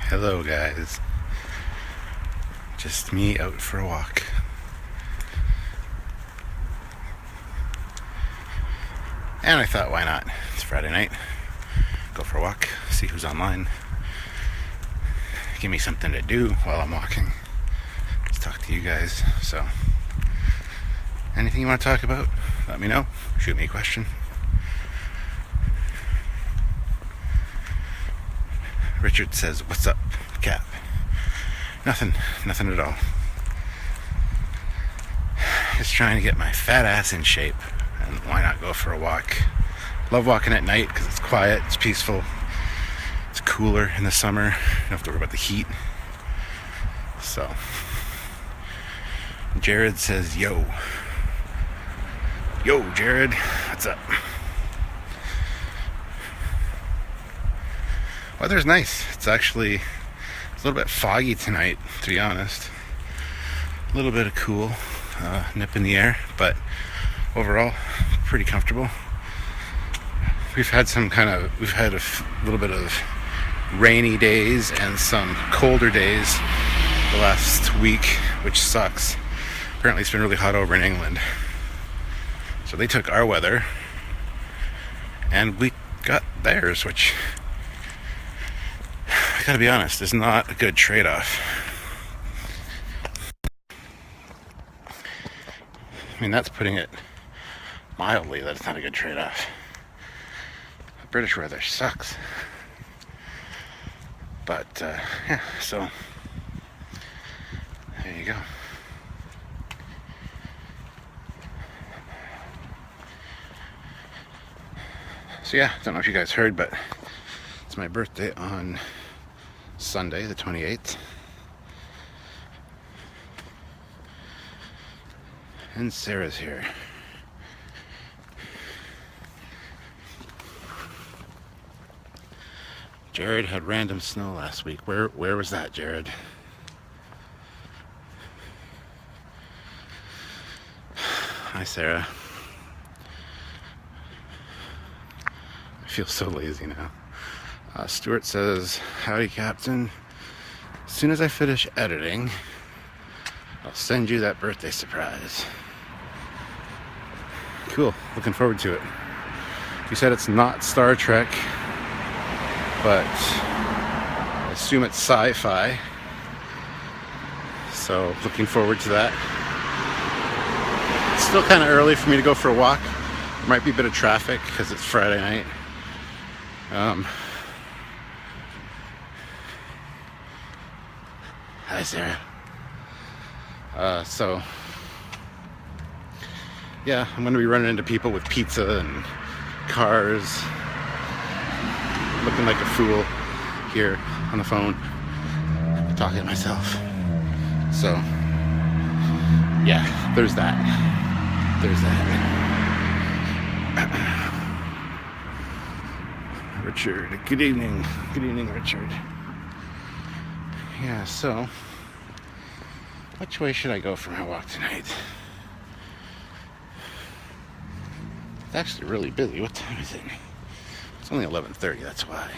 Hello guys, just me out for a walk. And I thought, why not? It's Friday night, go for a walk, see who's online, give me something to do while I'm walking. Let's talk to you guys. So, anything you want to talk about, let me know, shoot me a question. Richard says, what's up, Cap? Nothing at all. Just trying to get my fat ass in shape, and why not go for a walk? Love walking at night because it's quiet, it's peaceful, it's cooler in the summer, you don't have to worry about the heat. So, Jared says, yo, Jared, what's up? Weather's nice. It's a little bit foggy tonight, to be honest. A little bit of cool nip in the air, but overall pretty comfortable. We've had a little bit of rainy days and some colder days the last week, which sucks. Apparently it's been really hot over in England, so they took our weather and we got theirs, which, I gotta be honest, is not a good trade-off. I mean, that's putting it mildly, that it's not a good trade-off. British weather sucks. But, yeah, so, there you go. So yeah, don't know if you guys heard, but it's my birthday on Sunday, the 28th. And Sarah's here. Jared had random snow last week. Where was that, Jared? Hi, Sarah. I feel so lazy now. Stuart says, howdy, Captain. As soon as I finish editing, I'll send you that birthday surprise. Cool, looking forward to it. You said it's not Star Trek, but I assume it's sci-fi. So, looking forward to that. It's still kind of early for me to go for a walk. There might be a bit of traffic because it's Friday night. Hi, Sarah. So, yeah, I'm going to be running into people with pizza and cars, looking like a fool here on the phone, talking to myself. So, yeah, there's that. Richard, good evening. Good evening, Richard. Yeah, so, which way should I go for my walk tonight? It's actually really busy. What time is it? It's only 11:30, that's why.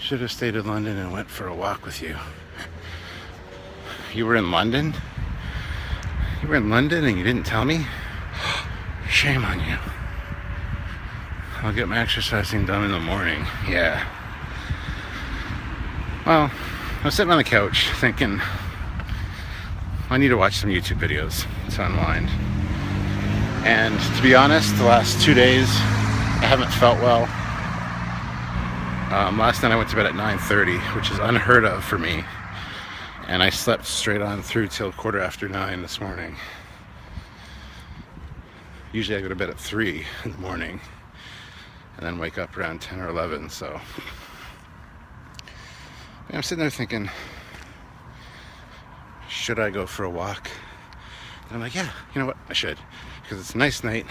Should have stayed in London and went for a walk with you. You were in London? You were in London and you didn't tell me? Shame on you. I'll get my exercising done in the morning. Yeah. Well, I was sitting on the couch thinking, I need to watch some YouTube videos to unwind. And to be honest, the last 2 days, I haven't felt well. Last night I went to bed at 9:30, which is unheard of for me. And I slept straight on through till 9:15 this morning. Usually I go to bed at 3 in the morning and then wake up around 10 or 11, so. I'm sitting there thinking, should I go for a walk? And I'm like, yeah, you know what, I should, because it's a nice night.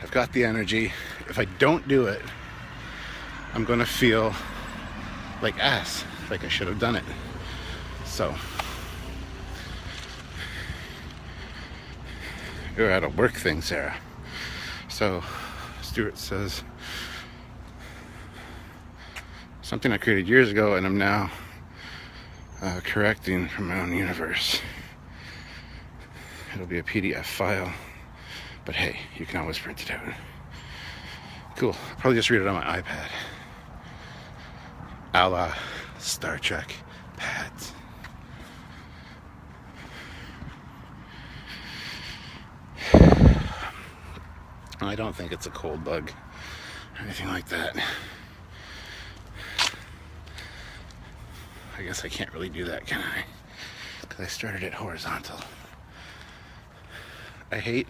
I've got the energy. If I don't do it, I'm gonna feel like ass, like I should have done it. So you're at a work thing, Sarah. So Stuart says something I created years ago, and I'm now correcting from my own universe. It'll be a PDF file, but hey, you can always print it out. Cool. I'll probably just read it on my iPad, a la Star Trek pads. I don't think it's a cold bug or anything like that. I guess I can't really do that, can I? Because I started it horizontal. I hate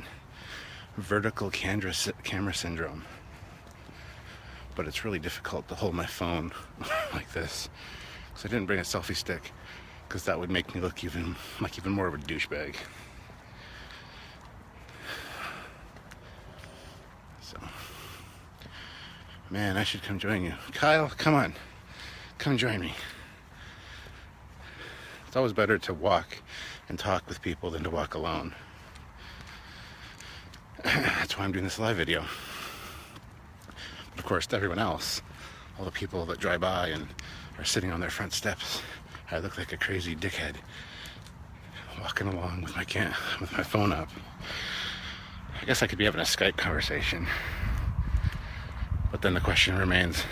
vertical camera syndrome, but it's really difficult to hold my phone like this. So I didn't bring a selfie stick, because that would make me look even more of a douchebag. So, man, I should come join you. Kyle, come on. Come join me. It's always better to walk and talk with people than to walk alone. That's why I'm doing this live video. But of course, to everyone else, all the people that drive by and are sitting on their front steps, I look like a crazy dickhead walking along with my phone up. I guess I could be having a Skype conversation. But then the question remains,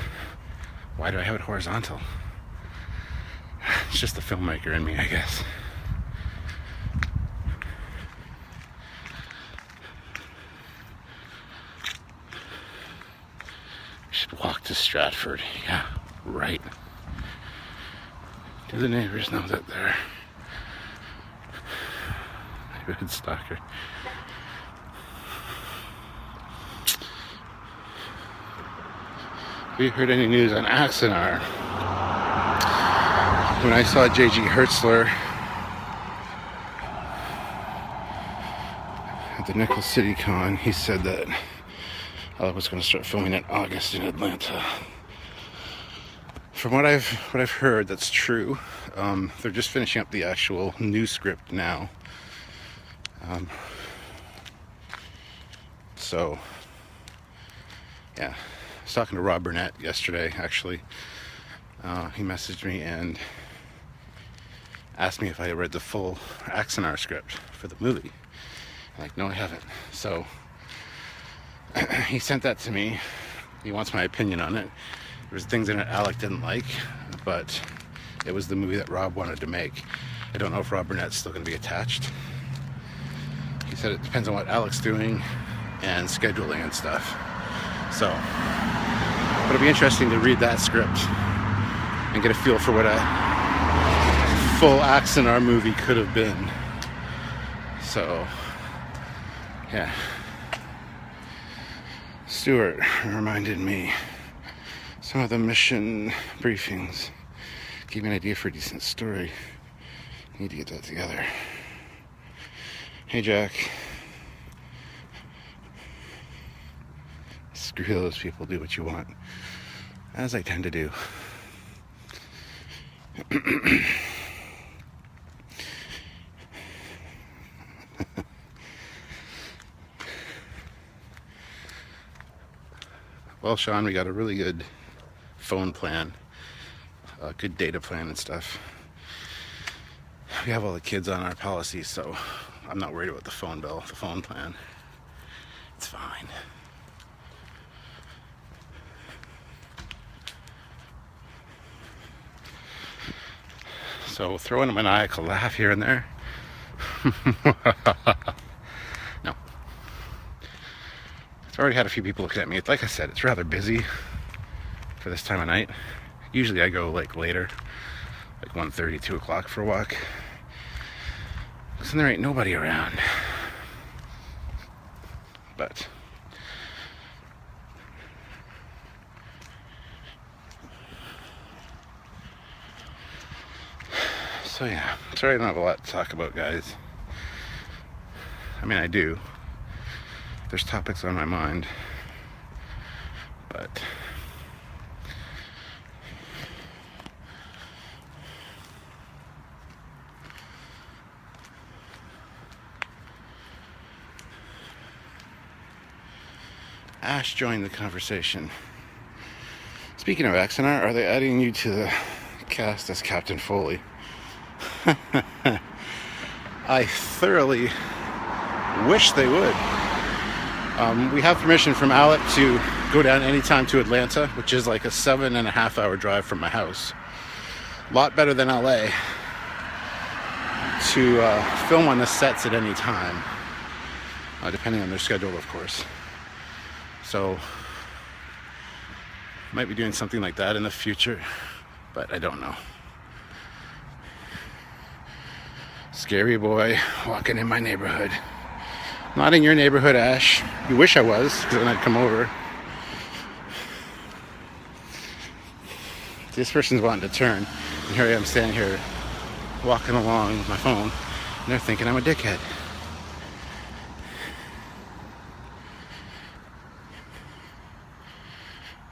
why do I have it horizontal? It's just the filmmaker in me, I guess. I should walk to Stratford. Yeah, right. Do the neighbors know that they're neighborhood stalker? Have you heard any news on Axonar? When I saw J.G. Hertzler at the Nickel City Con, he said that I was going to start filming in August in Atlanta. From what I've heard, that's true. They're just finishing up the actual new script now. So, yeah. I was talking to Rob Burnett yesterday, actually. He messaged me and asked me if I had read the full Axonar script for the movie. I'm like, no, I haven't. So he sent that to me. He wants my opinion on it. There was things in it Alec didn't like, but it was the movie that Rob wanted to make. I don't know if Rob Burnett's still going to be attached. He said it depends on what Alec's doing and scheduling and stuff. So, but it'll be interesting to read that script and get a feel for what a full Axonar movie could have been. So, yeah. Stuart reminded me some of the mission briefings gave me an idea for a decent story. Need to get that together. Hey, Jack. Screw those people, do what you want, as I tend to do. Well, Sean, we got a really good phone plan, a good data plan and stuff. We have all the kids on our policy, so I'm not worried about the phone bill, the phone plan. It's fine. So throw in a maniacal laugh here and there. No. I've already had a few people look at me. Like I said, it's rather busy for this time of night. Usually I go like later, like 1:30, 2 o'clock for a walk. Because there ain't nobody around. But So yeah, sorry I don't have a lot to talk about, guys. I mean, I do. There's topics on my mind, but Ash joined the conversation. Speaking of Axonar, are they adding you to the cast as Captain Foley? I thoroughly wish they would. We have permission from Alec to go down anytime to Atlanta, which is like a 7.5 hour drive from my house. A lot better than LA, to film on the sets at any time, depending on their schedule, of course. So, might be doing something like that in the future, but I don't know. Scary boy walking in my neighborhood. Not in your neighborhood, Ash. You wish I was, because then I'd come over. This person's wanting to turn, and here I am standing here walking along with my phone, and they're thinking I'm a dickhead.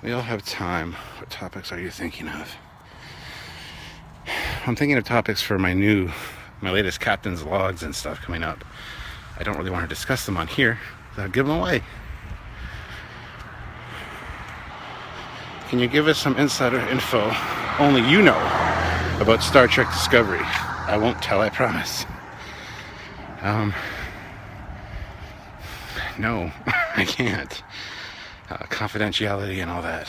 We all have time. What topics are you thinking of? I'm thinking of topics for my latest captain's logs and stuff coming up. I don't really want to discuss them on here, so I'll give them away. Can you give us some insider info only you know about Star Trek Discovery? I won't tell, I promise. No, I can't. Confidentiality and all that.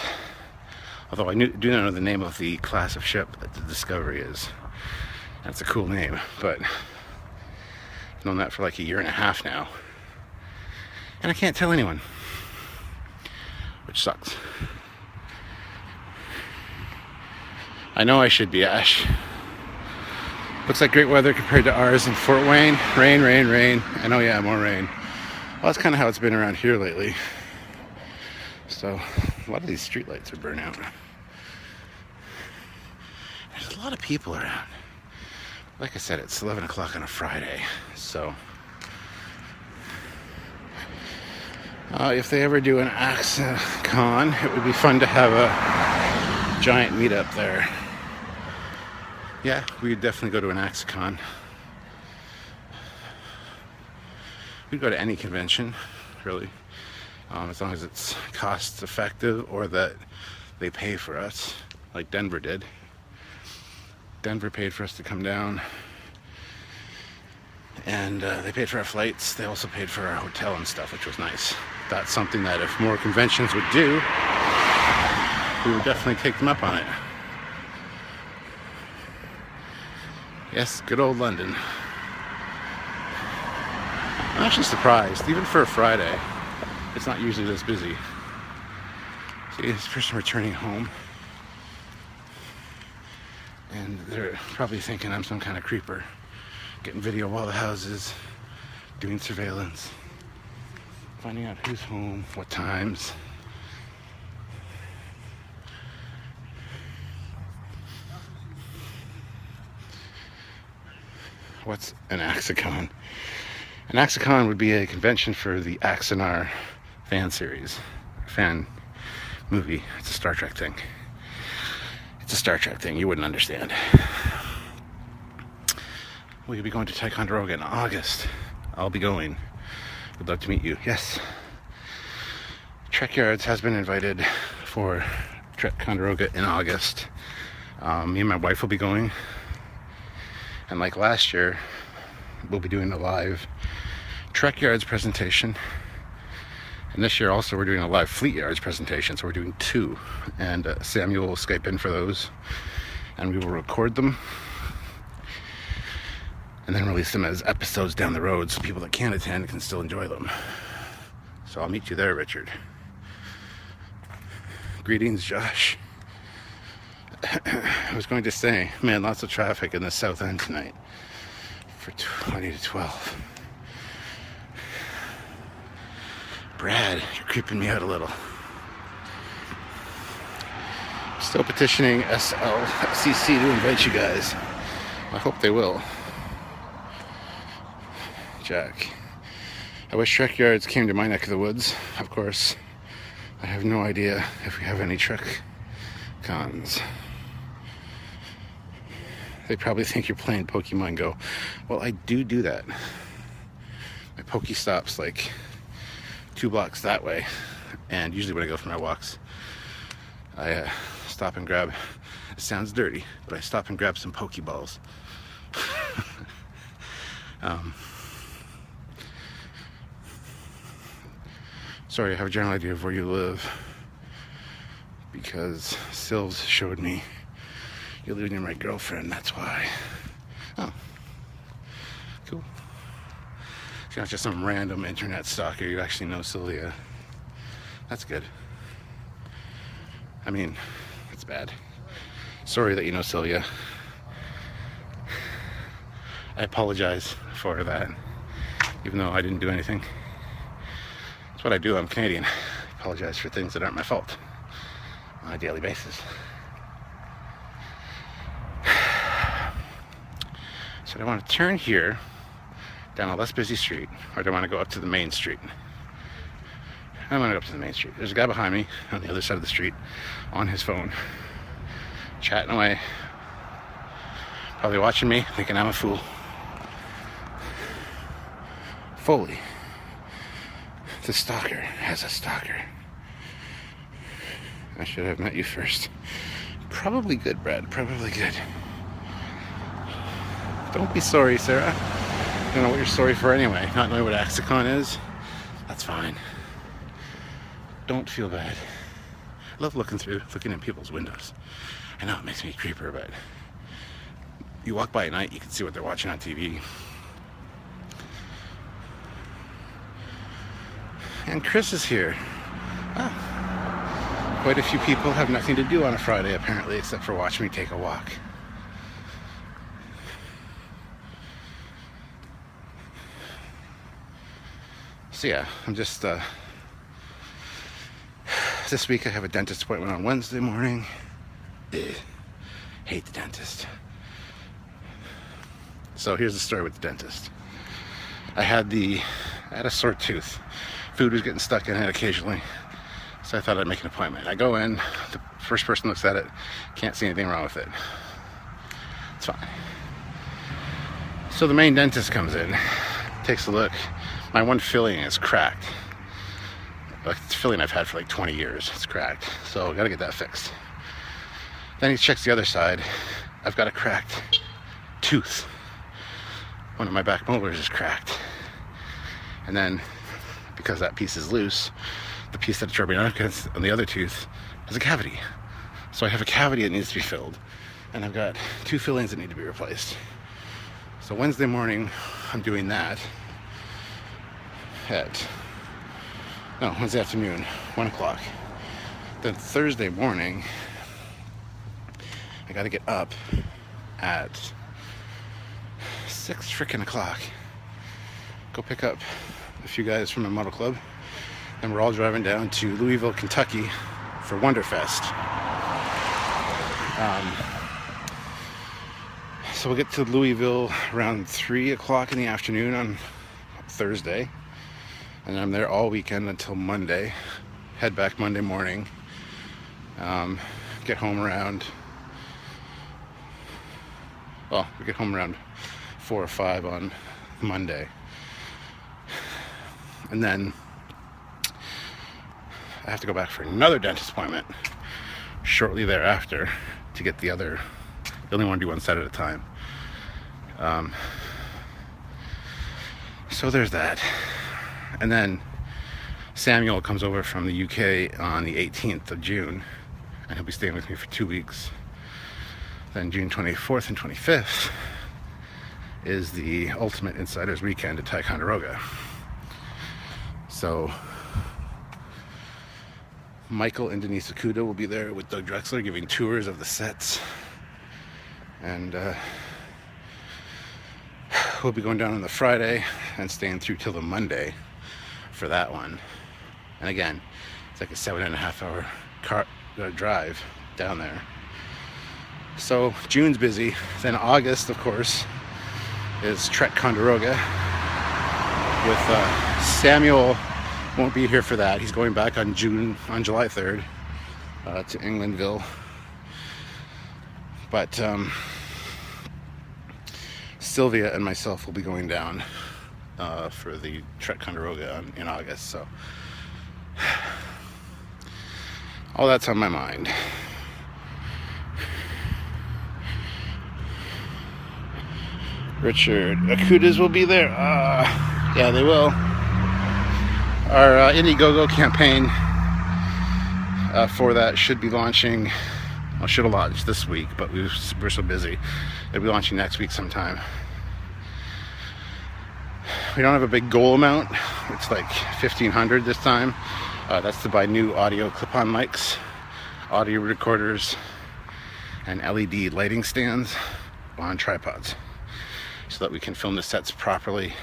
Although I do know the name of the class of ship that the Discovery is. That's a cool name, but I've known that for like 1.5 years now. And I can't tell anyone, which sucks. I know I should be, Ash. Looks like great weather compared to ours in Fort Wayne. Rain, rain, rain. And oh yeah, more rain. Well, that's kind of how it's been around here lately. So, a lot of these streetlights are burnt out. There's a lot of people around. Like I said, it's 11 o'clock on a Friday, so if they ever do an AXA-Con, it would be fun to have a giant meetup there. Yeah, we would definitely go to an AXA-Con. We'd go to any convention, really, as long as it's cost-effective or that they pay for us, like Denver did. Denver paid for us to come down, and they paid for our flights. They also paid for our hotel and stuff, which was nice. That's something that if more conventions would do, we would definitely take them up on it. Yes, good old London. I'm actually surprised, even for a Friday, it's not usually this busy. See, this person returning home, and they're probably thinking I'm some kind of creeper, getting video of all the houses, doing surveillance, finding out who's home, what times. What's an AXA-Con? An AXA-Con would be a convention for the Axonar fan series, fan movie. It's a Star Trek thing. It's a Star Trek thing. You wouldn't understand. We'll be going to Ticonderoga in August. I'll be going. Would love to meet you. Yes. Trekyards has been invited for Ticonderoga in August. Me and my wife will be going. And like last year, we'll be doing a live Trekyards presentation. And this year also we're doing a live Fleet Yards presentation, so we're doing 2. And Samuel will Skype in for those. And we will record them. And then release them as episodes down the road so people that can't attend can still enjoy them. So I'll meet you there, Richard. Greetings, Josh. I was going to say, man, lots of traffic in the South End tonight for 20 to 12. Brad, you're creeping me out a little. Still petitioning SLCC to invite you guys. I hope they will. Jack. I wish Trekyards came to my neck of the woods. Of course, I have no idea if we have any Trek cons. They probably think you're playing Pokemon Go. Well, I do that. My Pokestop's like 2 blocks that way, and usually when I go for my walks, I stop and grab. It sounds dirty, but I stop and grab some Pokeballs. Sorry, I have a general idea of where you live because Sylves showed me you're living near my girlfriend. That's why. Oh, cool. You're not just some random internet stalker. You actually know Sylvia. That's good. I mean, it's bad. Sorry that you know Sylvia. I apologize for that, even though I didn't do anything. That's what I do. I'm Canadian. I apologize for things that aren't my fault on a daily basis. So do I want to turn here down a less busy street, or do I want to go up to the main street? I want to go up to the main street. There's a guy behind me on the other side of the street on his phone, chatting away, probably watching me, thinking I'm a fool. Foley, the stalker has a stalker. I should have met you first. Probably good, Brad. Probably good. Don't be sorry, Sarah. I don't know what you're sorry for anyway. Not knowing what Axicon is. That's fine. Don't feel bad. I love looking in people's windows. I know it makes me a creeper, but you walk by at night, you can see what they're watching on TV. And Chris is here. Ah, quite a few people have nothing to do on a Friday, apparently, except for watch me take a walk. So yeah, I'm just, this week I have a dentist appointment on Wednesday morning. Ugh, hate the dentist. So here's the story with the dentist. I had a sore tooth. Food was getting stuck in it occasionally. So I thought I'd make an appointment. I go in, the first person looks at it, can't see anything wrong with it. It's fine. So the main dentist comes in, takes a look. My one filling is cracked. It's a filling I've had for like 20 years. It's cracked. So I gotta get that fixed. Then he checks the other side. I've got a cracked tooth. One of my back molars is cracked. And then, because that piece is loose, the piece that's rubbing on the other tooth has a cavity. So I have a cavity that needs to be filled. And I've got 2 fillings that need to be replaced. So Wednesday morning, I'm doing that. Wednesday afternoon, 1 o'clock. Then Thursday morning, I gotta get up at 6 freaking o'clock. Go pick up a few guys from the model club. And we're all driving down to Louisville, Kentucky for Wonderfest. So we'll get to Louisville around 3 o'clock in the afternoon on Thursday. And I'm there all weekend until Monday. Head back Monday morning. Get home around... Well, we get home around 4 or 5 on Monday. And then I have to go back for another dentist appointment shortly thereafter to get the other... You only want to do one set at a time. So there's that. And then Samuel comes over from the UK on the 18th of June, and he'll be staying with me for 2 weeks. Then June 24th and 25th is the Ultimate Insiders Weekend at Ticonderoga. So Michael and Denise Okuda will be there with Doug Drexler giving tours of the sets. And we'll be going down on the Friday and staying through till the Monday for that one. And again, it's like a 7.5 hour car drive down there. So June's busy. Then August, of course, is Trek Condoroga with Samuel. Won't be here for that. He's going back on July 3rd to Englandville. But Sylvia and myself will be going down for the Trek Condoroga in August. So all that's on my mind. Richard, Akutas will be there. Yeah, they will. Our Indiegogo campaign for that should be launching. Well, should have launched this week, but we're so busy. It'll be launching next week sometime. We don't have a big goal amount. It's like $1,500 this time. That's to buy new audio clip-on mics, audio recorders, and LED lighting stands on tripods, so that we can film the sets properly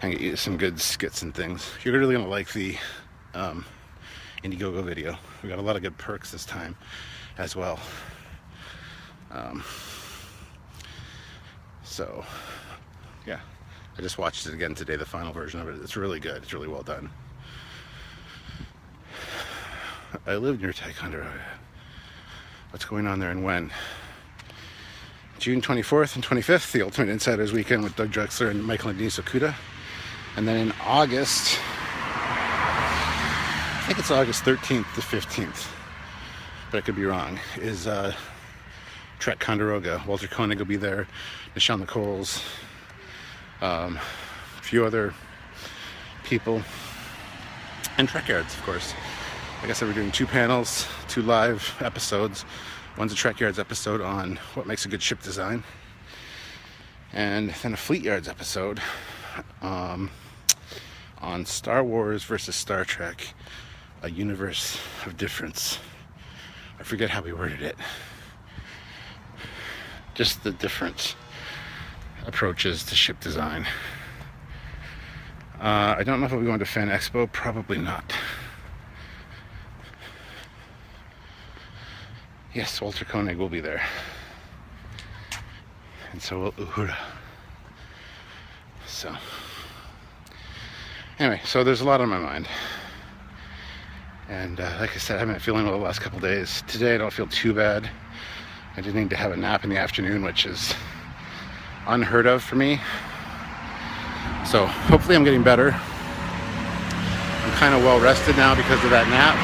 and get you some good skits and things. You're really gonna like the Indiegogo video. We got a lot of good perks this time as well. So yeah, I just watched it again today, the final version of it. It's really good. It's really well done. I live near Trekyards. What's going on there and when? June 24th and 25th, the Ultimate Insiders Weekend with Doug Drexler and Michael and Denise Okuda. And then in August, I think it's August 13th to 15th, but I could be wrong, is Trek Condoroga. Walter Koenig will be there, Nichelle Nichols, a few other people, and Trekyards, of course. Like I said, we're doing 2 panels, 2 live episodes. One's a Trekyards episode on what makes a good ship design, and then a Fleet Yards episode on Star Wars versus Star Trek, a universe of difference. I forget how we worded it. Just the different approaches to ship design. I don't know if I'll be going to Fan Expo. Probably not. Yes, Walter Koenig will be there. And so will Uhura. So, anyway, so there's a lot on my mind. And like I said, I've been feeling well the last couple days. Today I don't feel too bad. I did need to have a nap in the afternoon, which is unheard of for me. So hopefully I'm getting better. I'm kind of well rested now because of that nap.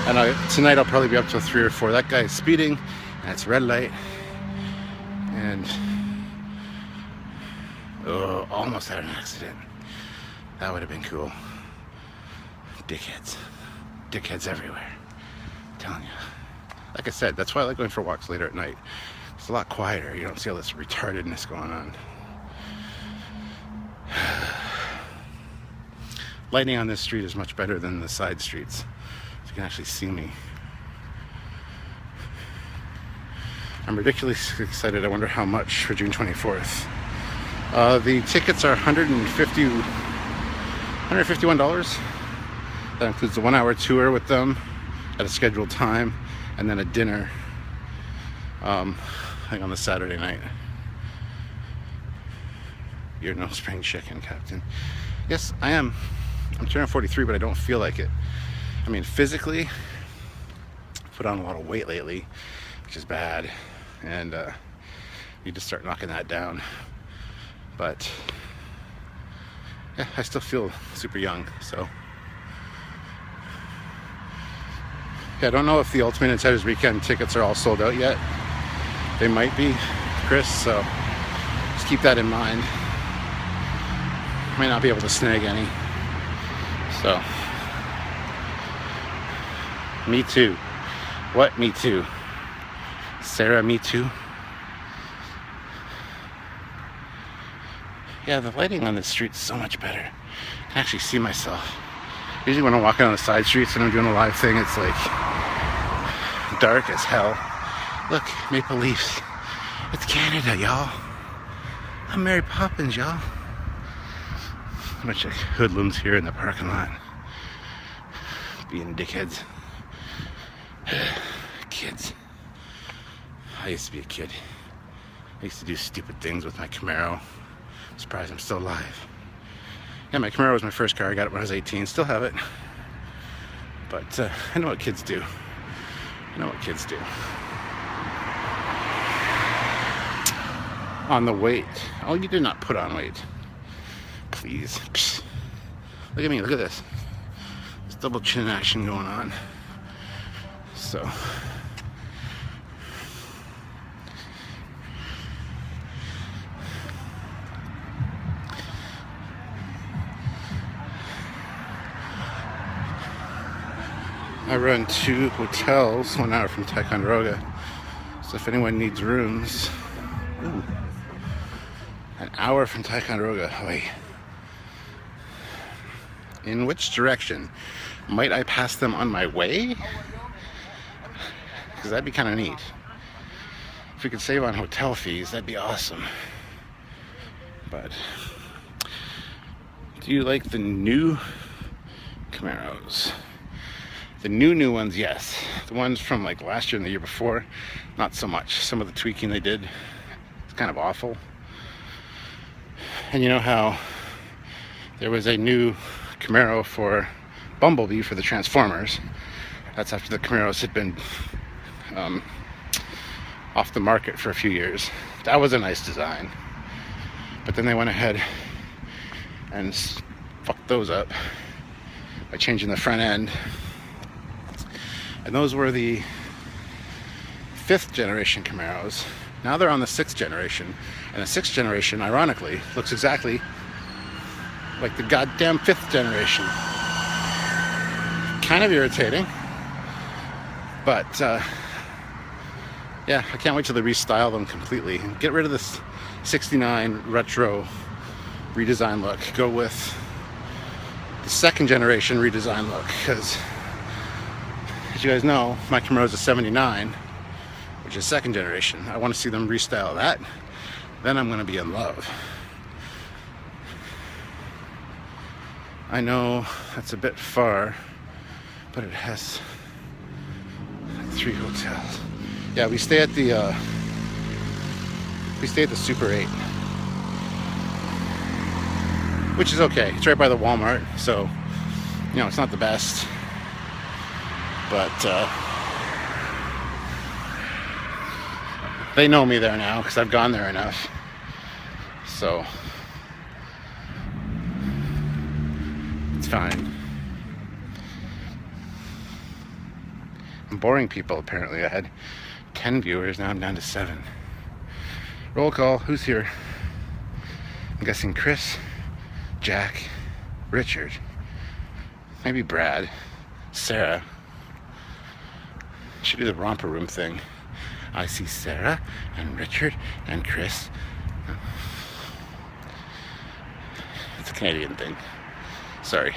And tonight I'll probably be up till 3 or 4. That guy is speeding, and it's red light. And almost had an accident. That would have been cool. Dickheads. Dickheads everywhere. I'm telling you. Like I said, that's why I like going for walks later at night. It's a lot quieter. You don't see all this retardedness going on. Lighting on this street is much better than the side streets. So you can actually see me. I'm ridiculously excited. I wonder how much for June 24th. The tickets are $151. That includes the 1-hour tour with them at a scheduled time, and then a dinner I think on the Saturday night. You're no spring chicken, Captain. Yes, I am. I'm turning 43, but I don't feel like it. I mean, physically, I've put on a lot of weight lately, which is bad, and need to start knocking that down. But yeah, I still feel super young, so yeah, I don't know if the Ultimate Insiders Weekend tickets are all sold out yet. They might be, Chris, so just keep that in mind. Might not be able to snag any. So, me too. What? Me too. Sarah, me too. Yeah, the lighting on the street is so much better. I can actually see myself. Usually when I'm walking on the side streets and I'm doing a live thing, it's like dark as hell. Look, Maple Leafs. It's Canada, y'all. I'm Mary Poppins, y'all. A bunch of hoodlums here in the parking lot. Being dickheads. Kids. I used to be a kid. I used to do stupid things with my Camaro. I'm surprised I'm still alive. Yeah, my Camaro was my first car. I got it when I was 18. Still have it. But I know what kids do. I know what kids do. On the weight. Oh, you did not put on weight. Please. Psst. Look at me. Look at this. There's double chin action going on. So. I run 2 hotels, 1 hour from Ticonderoga. So if anyone needs rooms, ooh, an hour from Ticonderoga. Wait. In which direction? Might I pass them on my way? Because that'd be kind of neat. If we could save on hotel fees, that'd be awesome. But do you like the new Camaros? The new ones, yes. The ones from like last year and the year before, not so much. Some of the tweaking they did, it's kind of awful. And you know how there was a new Camaro for Bumblebee for the Transformers? That's after the Camaros had been off the market for a few years. That was a nice design. But then they went ahead and fucked those up by changing the front end. And those were the 5th generation Camaros. Now they're on the 6th generation. And the 6th generation, ironically, looks exactly like the goddamn 5th generation. Kind of irritating. But, yeah, I can't wait till they restyle them completely. Get rid of this 69 retro redesign look. Go with the 2nd generation redesign look. Because, as you guys know, my Camaro is a 79, which is 2nd generation. I want to see them restyle that. Then I'm going to be in love. I know that's a bit far, but it has 3 hotels. Yeah, we stay at the Super 8, which is okay. It's right by the Walmart, so you know it's not the best. But they know me there now because I've gone there enough. So it's fine. I'm boring people apparently. I had 10 viewers, now I'm down to 7. Roll call, who's here? I'm guessing Chris, Jack, Richard, maybe Brad, Sarah. Should do the romper room thing. I see Sarah and Richard and Chris. It's a Canadian thing. Sorry.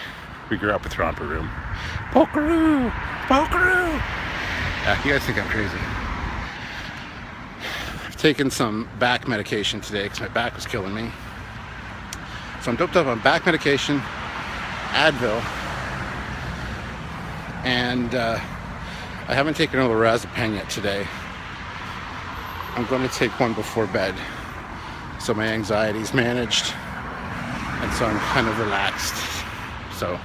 We grew up with romper room. Pokeroo! Pokeroo! Yeah, you guys think I'm crazy. I've taken some back medication today because my back was killing me. So I'm doped up on back medication, Advil, and I haven't taken a lorazepam yet today. I'm going to take one before bed, so my anxiety's managed, and so I'm kind of relaxed. So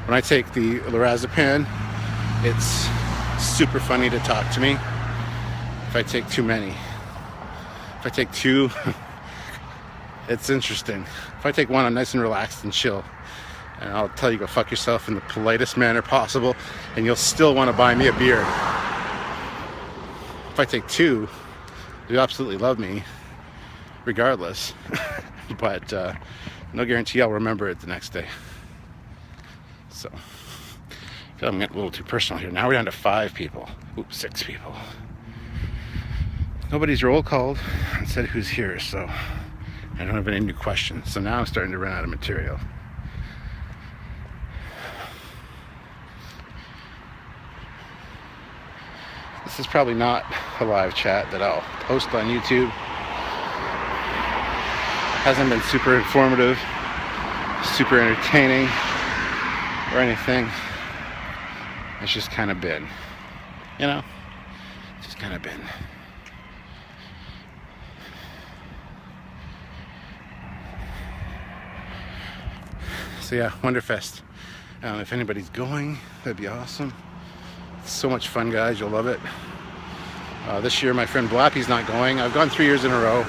when I take the lorazepam, it's super funny to talk to me. If I take too many, if I take 2, it's interesting. If I take 1, I'm nice and relaxed and chill. And I'll tell you, go fuck yourself in the politest manner possible, and you'll still want to buy me a beer. If I take 2, you absolutely love me, regardless. But no guarantee I'll remember it the next day. So, I feel I'm getting a little too personal here. Now we're down to 5 people. Oops, 6 people. Nobody's roll called and said who's here, so I don't have any new questions. So now I'm starting to run out of material. This is probably not a live chat that I'll post on YouTube. Hasn't been super informative, super entertaining, or anything. It's just kind of been, you know, just kind of been. So yeah, Wonderfest. If anybody's going, that'd be awesome. It's so much fun, guys. You'll love it. This year, my friend Blappy's not going. I've gone 3 years in a row.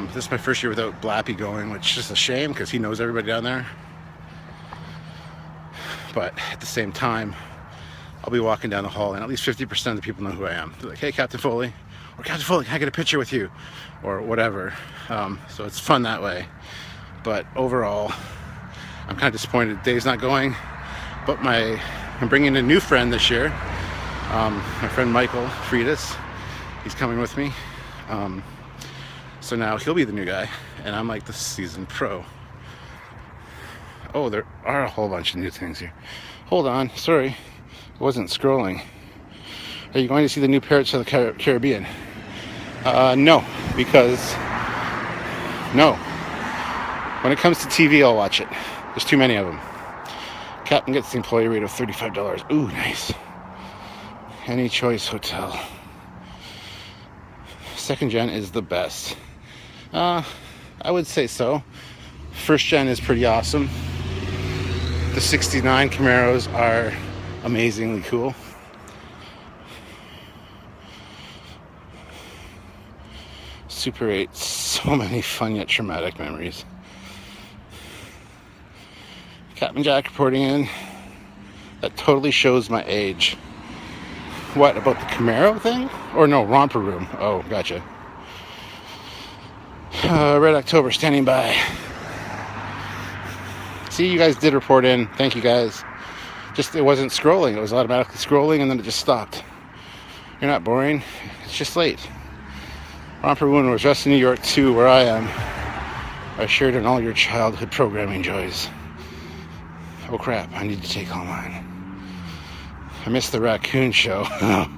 This is my first year without Blappy going, which is just a shame because he knows everybody down there. But at the same time, I'll be walking down the hall and at least 50% of the people know who I am. They're like, hey, Captain Foley, or Captain Foley, can I get a picture with you? Or whatever. So it's fun that way. But overall, I'm kind of disappointed Dave's not going. But I'm bringing a new friend this year. My friend Michael Friedis. He's coming with me. So now he'll be the new guy. And I'm like the seasoned pro. Oh, there are a whole bunch of new things here. Hold on, sorry. I wasn't scrolling. Are you going to see the new Pirates of the Caribbean? No, because no. When it comes to TV, I'll watch it. There's too many of them. Captain gets the employee rate of $35. Ooh, nice. Any Choice Hotel. Second gen is the best. I would say so. First gen is pretty awesome. The 69 Camaros are amazingly cool. Super 8, so many fun yet traumatic memories. Captain Jack reporting in. That totally shows my age. What, about the Camaro thing? Or no, Romper Room. Oh, gotcha. Red October standing by. See, you guys did report in. Thank you, guys. Just, it wasn't scrolling. It was automatically scrolling, and then it just stopped. You're not boring. It's just late. Romper Room was just in New York, too, where I am. I shared in all your childhood programming joys. Oh, crap. I need to take online. I missed the Raccoon Show. I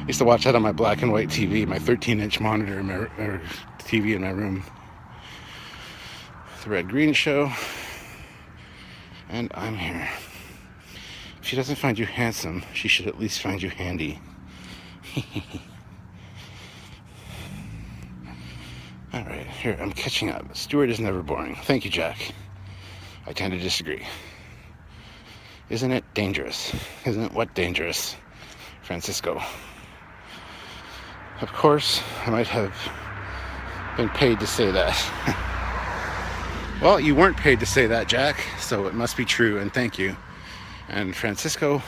used to watch that on my black and white TV, my 13-inch monitor, or TV in my room. The Red Green Show. And I'm here. If she doesn't find you handsome, she should at least find you handy. Alright, here, I'm catching up. Stuart is never boring. Thank you, Jack. I tend to disagree. Isn't it dangerous? Isn't it what dangerous? Francisco. Of course, I might have been paid to say that. Well, you weren't paid to say that, Jack, so it must be true, and thank you. And Francisco,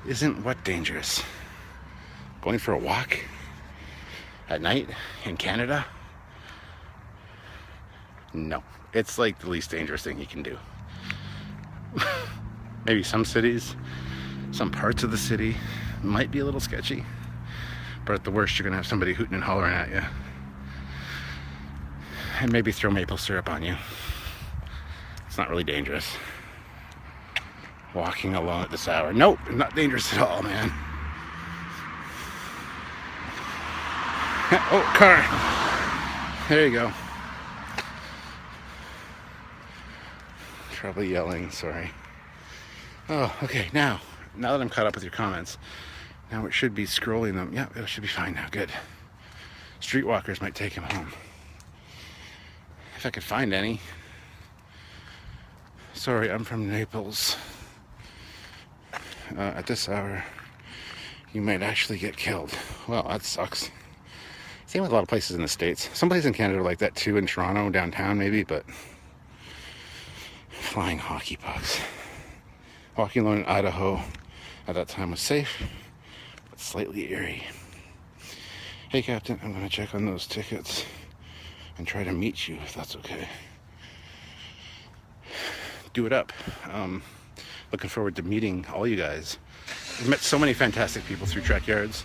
isn't what dangerous? Going for a walk at night in Canada? No, it's like the least dangerous thing you can do. Maybe some cities, some parts of the city might be a little sketchy, but at the worst, you're gonna have somebody hooting and hollering at you. And maybe throw maple syrup on you. It's not really dangerous. Walking alone at this hour. Nope, not dangerous at all, man. Oh, car. There you go. Probably yelling, sorry. Oh, okay, now that I'm caught up with your comments, now it should be scrolling them. Yeah, it should be fine now, good. Streetwalkers might take him home. If I could find any. Sorry, I'm from Naples. At this hour, you might actually get killed. Well, that sucks. Same with a lot of places in the States. Some places in Canada are like that too, in Toronto, downtown maybe, but flying hockey pucks. Walking alone in Idaho at that time was safe, but slightly eerie. Hey, Captain, I'm going to check on those tickets and try to meet you, if that's okay. Do it up. Looking forward to meeting all you guys. I've met so many fantastic people through Trekyards.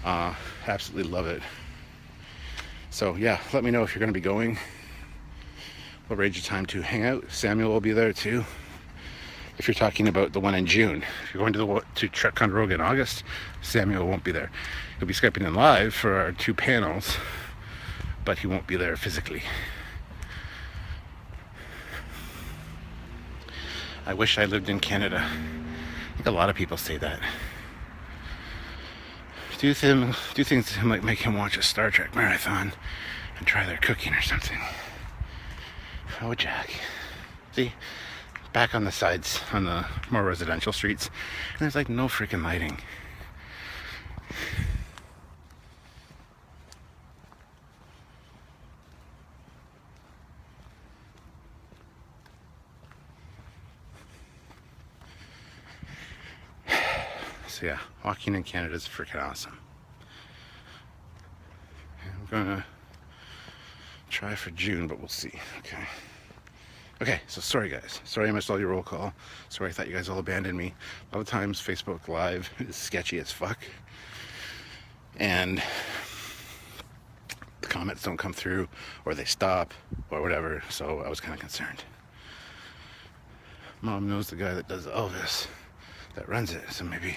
Absolutely love it. So yeah, let me know if you're going to be going. We'll arrange a time to hang out. Samuel will be there too. If you're talking about the one in June. If you're going to Trekyards in August, Samuel won't be there. He'll be Skyping in live for our 2 panels, but he won't be there physically. I wish I lived in Canada. I think a lot of people say that. Do things to him like make him watch a Star Trek marathon and try their cooking or something. Oh, Jack. See? Back on the sides, on the more residential streets, and there's like no freaking lighting. So yeah, walking in Canada is freaking awesome. I'm gonna try for June, but we'll see. Okay, so sorry guys. Sorry I missed all your roll call. Sorry I thought you guys all abandoned me. A lot of times Facebook Live is sketchy as fuck. And the comments don't come through, or they stop, or whatever. So I was kind of concerned. Mom knows the guy that does all this, that runs it. So maybe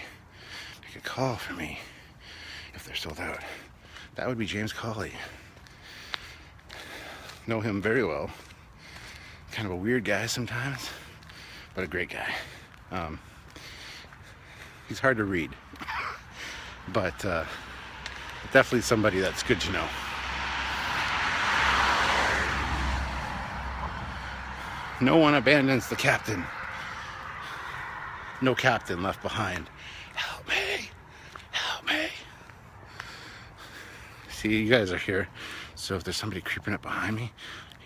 make a call for me if they're sold out. That would be James Colley. Know him very well. Kind of a weird guy sometimes, but a great guy. He's hard to read, but definitely somebody that's good to know. No one abandons the captain. No captain left behind. Help me! Help me! See, you guys are here, so if there's somebody creeping up behind me,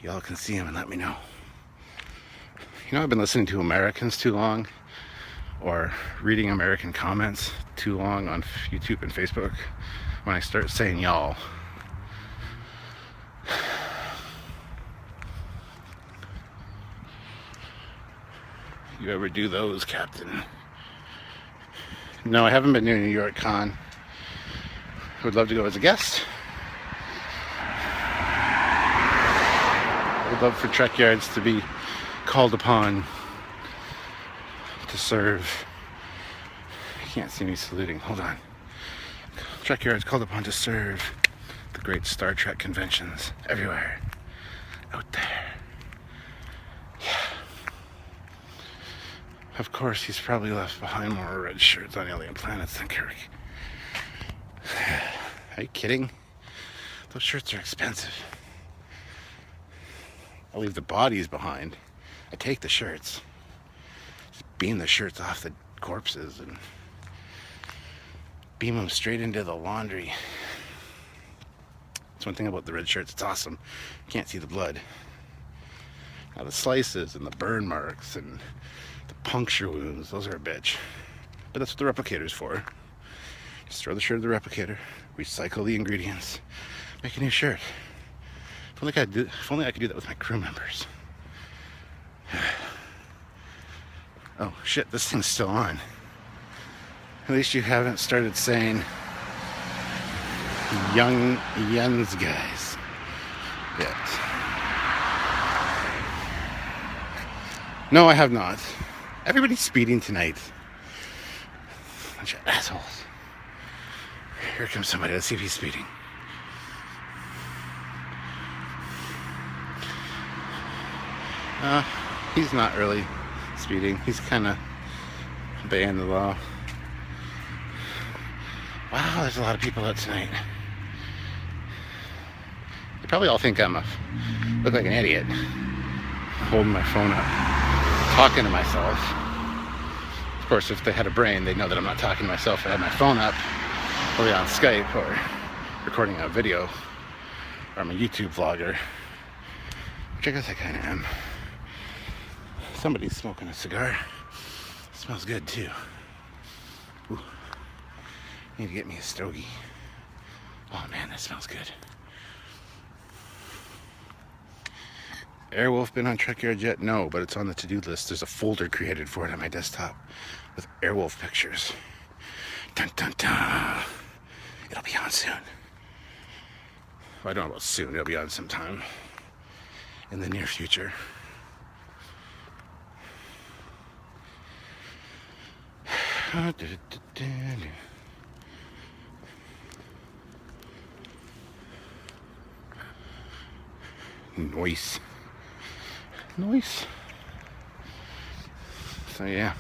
y'all can see him and let me know. You know, I've been listening to Americans too long, or reading American comments too long on YouTube and Facebook. When I start saying y'all, you ever do those, Captain? No, I haven't been to New York Con. I would love to go as a guest. I would love for Trekyards to be called upon to serve. You can't see me saluting. Hold on. Trekyards called upon to serve the great Star Trek conventions everywhere out there. Yeah. Of course, he's probably left behind more red shirts on alien planets than Kirk. Are you kidding? Those shirts are expensive. I leave the bodies behind. I take the shirts. Just beam the shirts off the corpses and beam them straight into the laundry. That's one thing about the red shirts. It's awesome. You can't see the blood. Now the slices and the burn marks and the puncture wounds, those are a bitch. But that's what the replicator's for. Just throw the shirt in the replicator, recycle the ingredients, make a new shirt. If only I could do that with my crew members. Oh shit, this thing's still on. At least you haven't started saying young Jens guys yet. No, I have not. Everybody's speeding tonight. Bunch of assholes. Here comes somebody. Let's see if he's speeding. He's not really speeding. He's kind of obeying the law. Wow, there's a lot of people out tonight. They probably all think look like an idiot. Holding my phone up, talking to myself. Of course, if they had a brain, they'd know that I'm not talking to myself. I had my phone up, probably on Skype or recording a video, or I'm a YouTube vlogger, which I guess I kind of am. Somebody's smoking a cigar. It smells good too. Ooh. Need to get me a stogie. Oh man, that smells good. Airwolf been on Trekyards yet? No, but it's on the to-do list. There's a folder created for it on my desktop with Airwolf pictures. Dun dun dun. It'll be on soon. Well, I don't know about soon. It'll be on sometime in the near future. Nice. So yeah.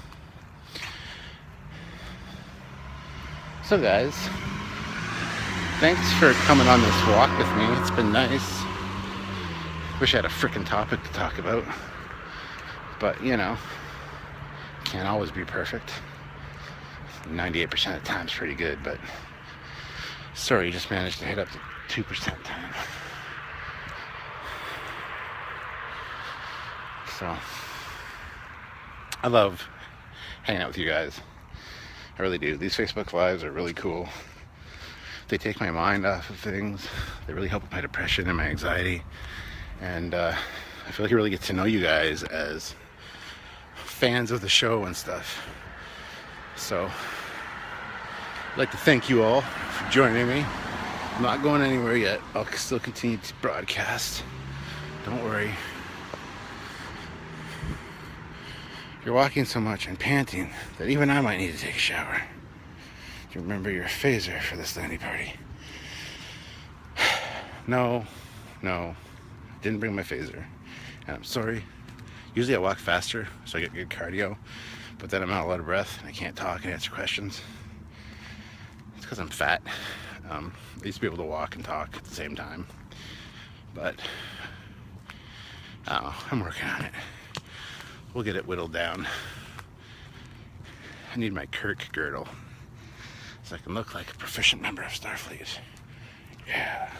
So guys, thanks for coming on this walk with me. It's been nice. Wish I had a frickin' topic to talk about. But, you know, can't always be perfect. 98% of the time's pretty good, but sorry, you just managed to hit up to 2% time. So, I love hanging out with you guys. I really do. These Facebook Lives are really cool. They take my mind off of things. They really help with my depression and my anxiety. And I feel like I really get to know you guys as fans of the show and stuff. So, I'd like to thank you all for joining me. I'm not going anywhere yet. I'll still continue to broadcast. Don't worry. You're walking so much and panting that even I might need to take a shower. Do you remember your phaser for this Landy party? No, didn't bring my phaser. And I'm sorry. Usually I walk faster, so I get good cardio, but then I'm out of breath and I can't talk and answer questions. It's because I'm fat. I used to be able to walk and talk at the same time, but I'm working on it. We'll get it whittled down. I need my Kirk girdle so I can look like a proficient member of Starfleet. Yeah.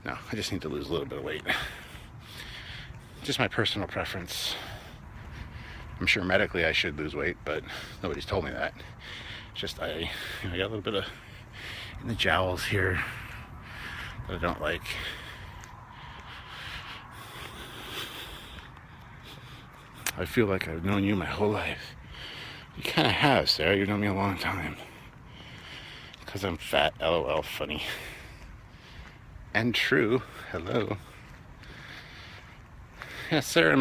No, I just need to lose a little bit of weight. Just my personal preference. I'm sure medically I should lose weight, but nobody's told me that. It's just I got a little bit of in the jowls here that I don't like. I feel like I've known you my whole life. You kind of have, Sarah. You've known me a long time. Because I'm fat, LOL, funny. And true. Hello. Yeah, Sarah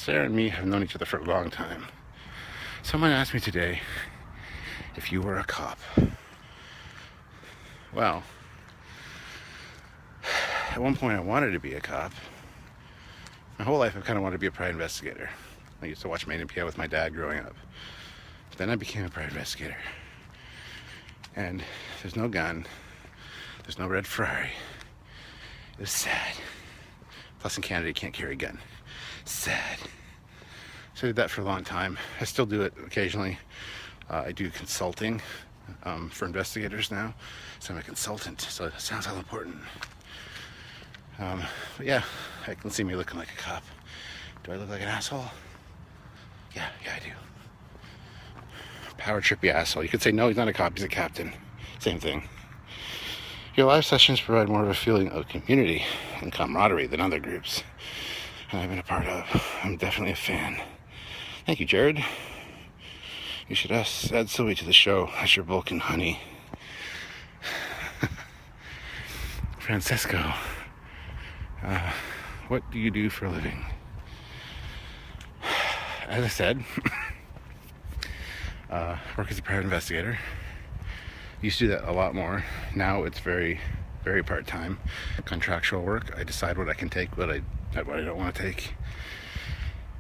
and me have known each other for a long time. Someone asked me today if you were a cop. Well, at one point I wanted to be a cop. My whole life I've kind of wanted to be a private investigator. I used to watch Maiden Piano with my dad growing up. But then I became a private investigator. And there's no gun. There's no red Ferrari. It was sad. Plus in Canada you can't carry a gun. Sad. So I did that for a long time. I still do it occasionally. I do consulting for investigators now. So I'm a consultant. So it sounds all important. But yeah, I can see me looking like a cop. Do I look like an asshole? Yeah, I do. Power trippy asshole. You could say, no, he's not a cop, he's a captain. Same thing. Your live sessions provide more of a feeling of community and camaraderie than other groups I've been a part of. I'm definitely a fan. Thank you, Jared. You should add Sylvie to the show as your Vulcan honey. Francesco, what do you do for a living? As I said, work as a private investigator. Used to do that a lot more. Now it's very, very part-time. Contractual work. I decide what I can take, what I don't want to take.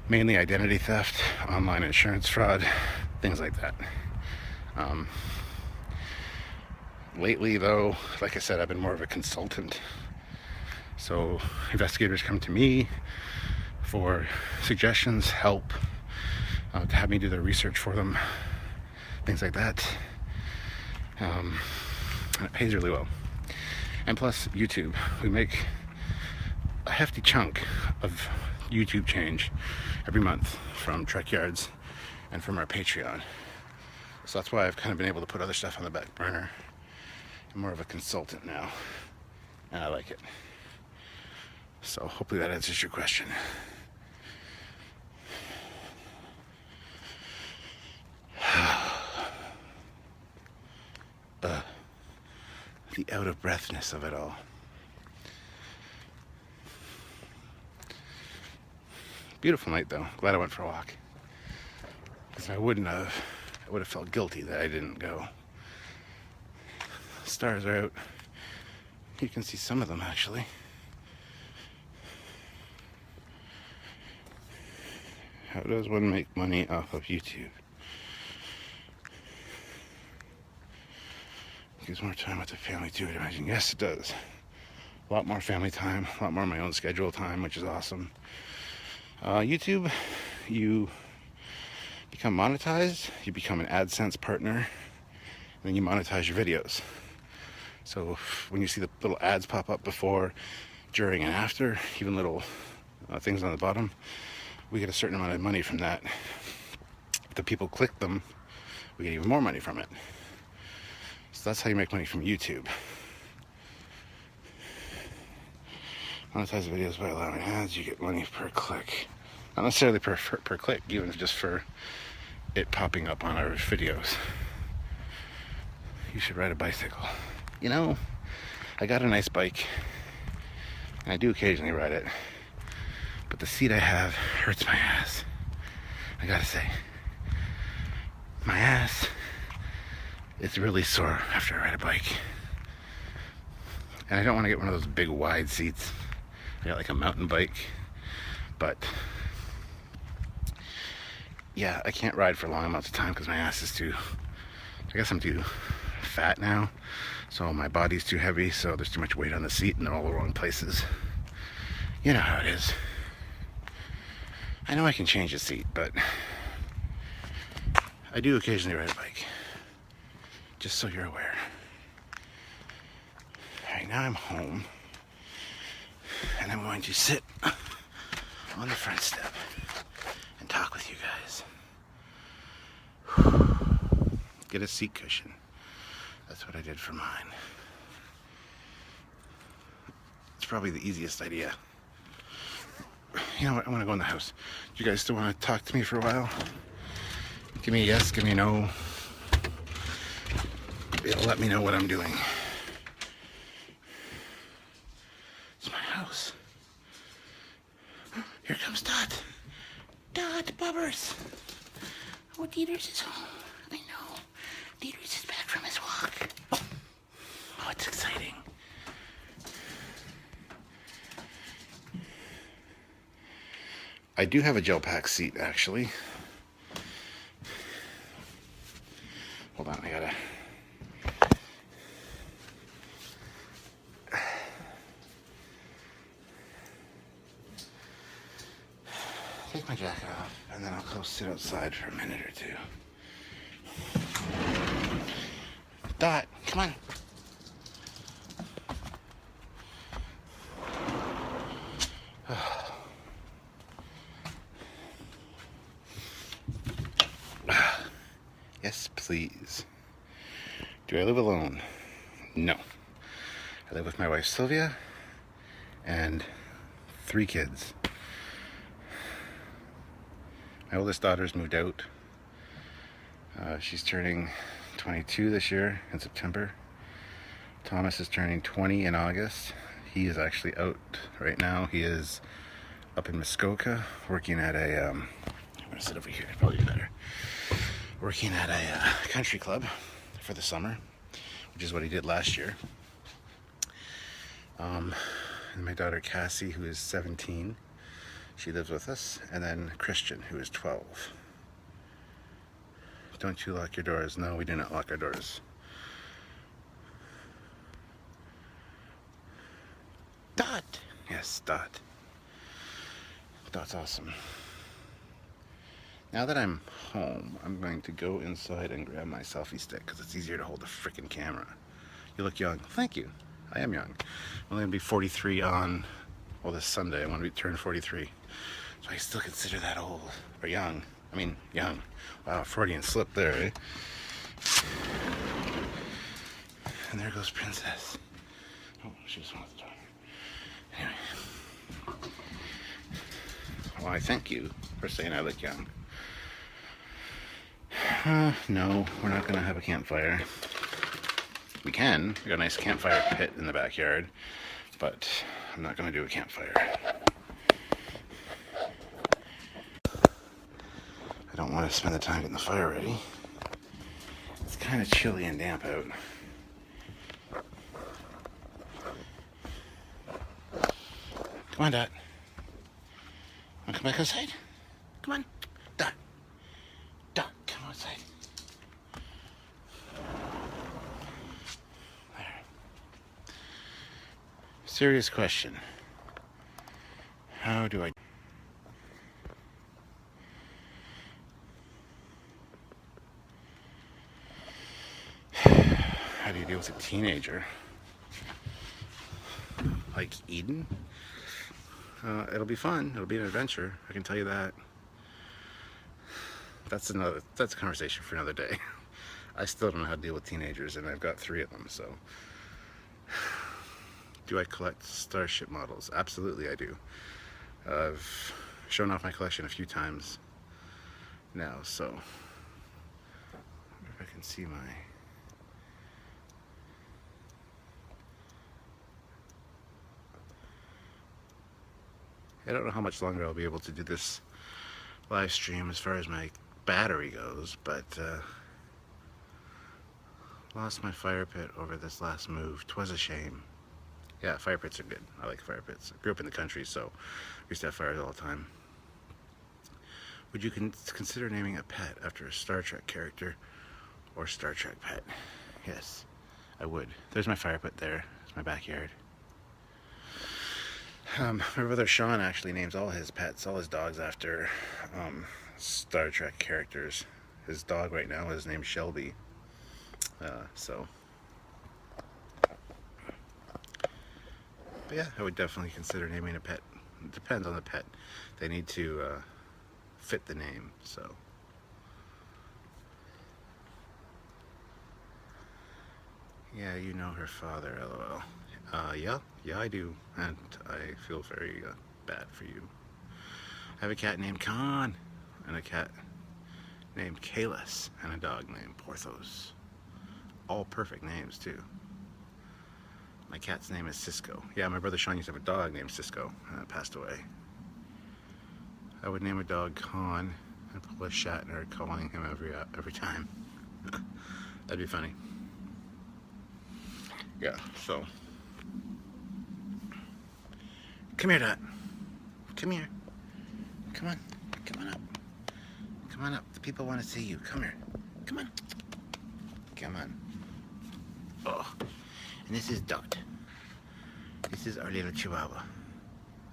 Mainly identity theft, online insurance fraud, things like that. Lately, though, like I said, I've been more of a consultant. So investigators come to me for suggestions, help, to have me do their research for them, things like that. And it pays really well. And plus YouTube, we make a hefty chunk of YouTube change every month from Trekyards and from our Patreon. So that's why I've kind of been able to put other stuff on the back burner. I'm more of a consultant now, and I like it. So hopefully that answers your question. The out of breathness of it all. Beautiful night though. Glad I went for a walk. Because I would have felt guilty that I didn't go. Stars are out. You can see some of them actually. How does one make money off of YouTube? Gives more time with the family too, I'd imagine. Yes, it does. A lot more family time, a lot more my own schedule time, which is awesome. YouTube, you become monetized, you become an AdSense partner, and then you monetize your videos. So when you see the little ads pop up before, during, and after, even little things on the bottom, we get a certain amount of money from that. If the people click them, we get even more money from it. So that's how you make money from YouTube. Monetize videos by allowing ads, you get money per click. Not necessarily per click, even just for it popping up on our videos. You should ride a bicycle. You know, I got a nice bike, and I do occasionally ride it, but the seat I have hurts my ass. I gotta say, my ass is really sore after I ride a bike. And I don't want to get one of those big wide seats. I got like a mountain bike, but yeah, I can't ride for long amounts of time because my ass is too, I guess I'm too fat now, so my body's too heavy, so there's too much weight on the seat and they're all the wrong places. You know how it is. I know I can change the seat, but I do occasionally ride a bike, just so you're aware. Alright, now I'm home, and I'm going to sit on the front step and talk with you guys. Get a seat cushion. That's what I did for mine. It's probably the easiest idea. You know what? I want to go in the house. Do you guys still want to talk to me for a while? Give me a yes, give me a no. It'll let me know what I'm doing. It's my house. Here comes Dot. Dot, Bubbers. Oh, Dieters is home. I know. Dieters is back from his walk. Oh, it's exciting. I do have a gel pack seat, actually. Hold on, I gotta... take my jacket off, and then I'll go sit outside for a minute or two. Dot, come on. Yes, please. Do I live alone? No. I live with my wife Sylvia and 3 kids. My oldest daughter's moved out. She's turning 22 this year in September. Thomas is turning 20 in August. He is actually out right now. He is up in Muskoka working at a, I'm gonna sit over here, it's probably better. Working at a country club for the summer, which is what he did last year. And my daughter Cassie, who is 17, she lives with us, and then Christian, who is 12. Don't you lock your doors? No, we do not lock our doors. Dot! Yes, Dot. Dot's awesome. Now that I'm home, I'm going to go inside and grab my selfie stick because it's easier to hold the frickin' camera. You look young. Thank you. I am young. I'm only going to be 43 on, well, this Sunday. I'm going to be turned 43. So I still consider that old. Or young. I mean, young. Wow, Freudian slip there, eh? And there goes Princess. Oh, she just went out the door. Anyway. Well, I thank you for saying I look young. No, we're not going to have a campfire. We can. We got a nice campfire pit in the backyard, but I'm not going to do a campfire. I don't want to spend the time getting the fire ready. It's kind of chilly and damp out. Come on, Dot. Want to come back outside? Come on. Dot. Dot, come outside. There. Serious question. How do I... How do you deal with a teenager? Like Eden? It'll be fun. It'll be an adventure. I can tell you that. That's a conversation for another day. I still don't know how to deal with teenagers, and I've got 3 of them, so. Do I collect Starship models? Absolutely I do. I've shown off my collection a few times now, so. I wonder if I can see my... I don't know how much longer I'll be able to do this live stream as far as my battery goes, but lost my fire pit over this last move. 'Twas a shame. Yeah, fire pits are good. I like fire pits. I grew up in the country, so we used to have fires all the time. Would you consider naming a pet after a Star Trek character or Star Trek pet? Yes, I would. There's my fire pit there. It's my backyard. My brother Sean actually names all his pets, all his dogs, after Star Trek characters. His dog right now is named Shelby. So, but yeah, I would definitely consider naming a pet. It depends on the pet. They need to fit the name. So, yeah, you know her father, LOL. Yeah, I do, and I feel very bad for you. I have a cat named Khan, and a cat named Kalis, and a dog named Porthos. All perfect names, too. My cat's name is Cisco. Yeah, my brother Sean used to have a dog named Cisco, and it passed away. I would name a dog Khan and pull a Shatner calling him every time. That'd be funny. Yeah, so... Come here, Dot. Come here. Come on. Come on up. Come on up. The people want to see you. Come here. Come on. Come on. Oh. And this is Dot. This is our little Chihuahua.